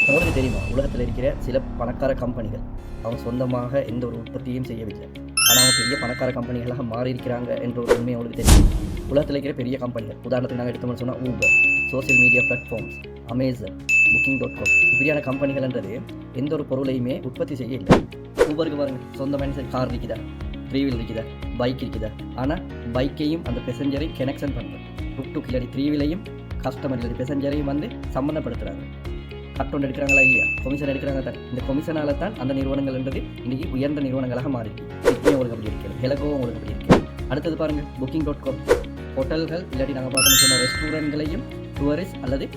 உங்களுக்கு தெரியுமா, உலகத்தில் இருக்கிற சில பணக்கார கம்பெனிகள் அவங்க சொந்தமாக எந்த ஒரு உற்பத்தியும் செய்யவில்லை. ஆனால் அவங்க பெரிய பணக்கார கம்பெனிகளாக மாறி இருக்கிறாங்க என்ற ஒரு உண்மை உங்களுக்கு தெரியும். உலகத்தில் இருக்கிற பெரிய கம்பெனிகள், உதாரணத்துக்கு நாங்கள் எடுத்தோம்னு சொன்னால் Uber, social media platforms, Amazon, Booking.com இப்படியான கம்பெனிகள்ன்றது எந்த ஒரு பொருளையுமே உற்பத்தி செய்ய இல்லை. ஊபருக்கு பாருங்கள், சொந்த மனுஷன் கார் இருக்குதா, த்ரீ வீல் இருக்குதா, பைக் இருக்குதா. ஆனால் பைக்கையும் அந்த பெசஞ்சரையும் கனெக்ஷன் பண்ணுறது, டுக் இல்லாடி த்ரீ வீலையும் கஸ்டமர் இல்லாடி பெசஞ்சரையும் வந்து சம்மந்தப்படுத்துகிறாங்க. கட்டொண்டு எடுக்கிறாங்களா இல்லையா, கொமிஷன் எடுக்கிறாங்க தான். இந்த கொமிஷனால தான் அந்த நிறுவனங்கள்ன்றது இன்றைக்கி உயர்ந்த நிறுவனங்களாக மாறிருக்கு. இப்பயும் உங்களுக்கு அப்படி இருக்கிறது, ஹெலகோவும் உங்களுக்கு அப்படி இருக்குது. அடுத்தது பாருங்கள், Booking.com ஹோட்டல்கள் இல்லாட்டி நாங்கள் பார்த்தோம்னு சொன்ன ரெஸ்டாரண்ட்களையும் டூரிஸ்ட் அல்லது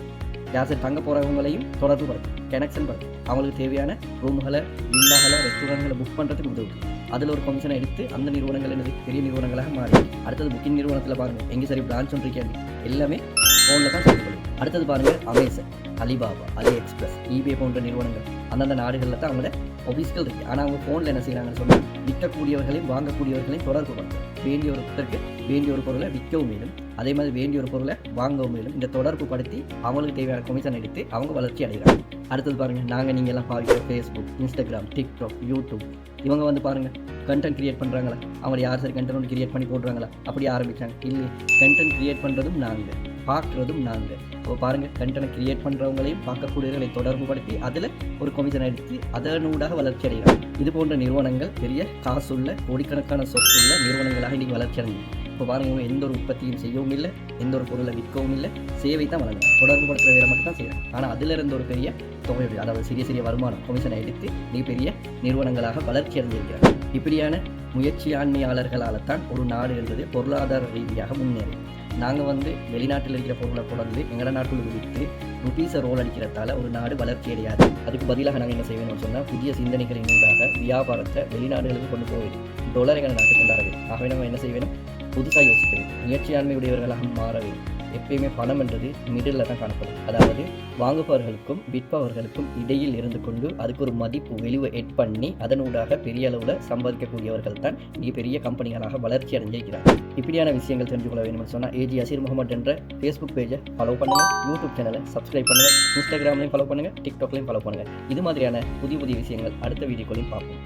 யார் தங்க போகிறவங்களையும் தொடர்பு படுத்தும், கனெக்ஷன் படுத்தும். அவங்களுக்கு தேவையான ரூம்களை, வில்லாகளை, ரெஸ்டாரண்ட்களை புக் பண்ணுறதுக்கு உதவும். அதில் ஒரு கமிஷனை எடுத்து அந்த நிறுவனங்கள் என்னது பெரிய நிறுவனங்களாக மாறி. அடுத்தது புக்கிங் நிறுவனத்தில் பாருங்கள், எங்கே சரி பிரான்ச் ஒன்று இருக்காது, எல்லாமே ஃபோனில் தான் செய்யப்படும். அடுத்தது பாருங்கள், அமேசான், அலிபாபா, அலி எக்ஸ்பிரஸ், eBay போன்ற நிறுவனங்கள் அந்தந்த நாடுகளில் தான் அவங்களோட ஆஃபீஸ்கள் இருக்குது. ஆனால் அவங்க ஃபோனில் என்ன செய்கிறாங்கன்னு சொன்னால், விற்கக்கூடியவர்களையும் வாங்கக்கூடியவர்களையும் தொடர்பு பண்ணுறாங்க. வேண்டிய ஒருத்தருக்கு வேண்டிய ஒரு பொருளை விற்கவும் மேலும், அதே மாதிரி வேண்டிய ஒரு பொருளை வாங்கவும் மேலும். இந்த தொடர்பு படுத்தி அவங்களுக்கு தேவையான கமிஷன் எடுத்து அவங்க வளர்ச்சி அடைகிறாங்க. அடுத்தது பாருங்கள், நாங்கள் நீங்கள் எல்லாம் பாவிக்கிற ஃபேஸ்புக், இன்ஸ்டாகிராம், டிக்டாக், யூடியூப், இவங்க வந்து பாருங்கள் கண்டென்ட் கிரியேட் பண்ணுறாங்களா, அவங்க யார் சரி கண்டென்ட் கிரியேட் பண்ணி போடுறாங்களா, அப்படி ஆரம்பித்தாங்க. இல்லை, கண்டென்ட் கிரியேட் பண்ணுறதும் நாங்கள், பார்க்குறதும் நாங்கள். இப்போ பாருங்கள், கண்டென்ட் கிரியேட் பண்ணுறவங்களையும் பார்க்கக்கூடியவர்களை தொடர்பு படுத்தி அதில் ஒரு கமிஷன் எடுத்து அதனூடாக வளர்ச்சி அடைகிறாங்க. இது போன்ற நிறுவனங்கள் பெரிய காசுள்ள கோடிக்கணக்கான சொத்துள்ள நிறுவனங்களாக இன்றைக்கி வளர்ச்சி அடைஞ்சி. இப்போ பாருங்கள், எந்த ஒரு உற்பத்தியும் செய்யவும் இல்லை, எந்த ஒரு பொருளை விற்கவும் இல்லை, சேவை தான் வழங்குறாங்க. தொடர்பு படுத்துகிற வேலை மட்டும் தான் செய்கிறாங்க. ஆனால் அதிலிருந்து ஒரு பெரிய தொகை, அதாவது சிறிய வருமானம் கமிஷனை எடுத்து பெரிய நிறுவனங்களாக வளர்ச்சி அடைஞ்சிருக்கிறாங்க. இப்படியான முயற்சியாண்மையாளர்களால் தான் ஒரு நாடு என்பது பொருளாதார ரீதியாக முன்னேறி. நாங்கள் வந்து வெளிநாட்டில் இருக்கிற பொருளை கொண்டு எங்களோட நாட்டுக்கு விற்று ருபீஸை ரோல் அடிக்கிறதால ஒரு நாடு வளர்ச்சி அடையாது. அதுக்கு பதிலாக நாங்கள் என்ன செய்யணும்னு சொன்னால், புதிய சிந்தனைகளின் ஊடாக வியாபாரத்தை வெளிநாடுகளுக்கு கொண்டு போய் டாலர் எங்கள் நாட்டுக்கு கொண்டாட வேண்டும். ஆகவே நம்ம என்ன செய்ய வேணும், புதுசாக யோசிக்க வேண்டும், முயற்சியாண்மையுடையவர்களாக மாற வேண்டும். எப்பயுமே பணம் என்றது மிடில் தான் காணப்படும். அதாவது வாங்குபவர்களுக்கும் விற்பவர்களுக்கும் இடையில் இருந்து கொண்டு அதுக்கு ஒரு மதிப்பு வெளிவை எட் பண்ணி அதனூடாக பெரிய அளவில் சம்பாதிக்கக்கூடியவர்கள் தான் இங்கே பெரிய கம்பெனிகளாக வளர்ச்சி அடைஞ்சிருக்கிறார். இப்படியான விஷயங்கள் தெரிஞ்சு கொள்ள வேண்டும் சொன்னால், ஏஜி அசீர் முகமது என்ற ஃபேஸ்புக் பேஜை ஃபாலோ பண்ணுங்கள், யூடியூப் சேனலை சப்ஸ்கிரைப் பண்ணுங்கள், இன்ஸ்டாகிராம்லையும் ஃபாலோ பண்ணுங்கள், டிக்டாக்லையும் ஃபாலோ பண்ணுங்கள். இது மாதிரியான புதிய விஷயங்கள் அடுத்த வீடியோக்களையும் பார்ப்போம்.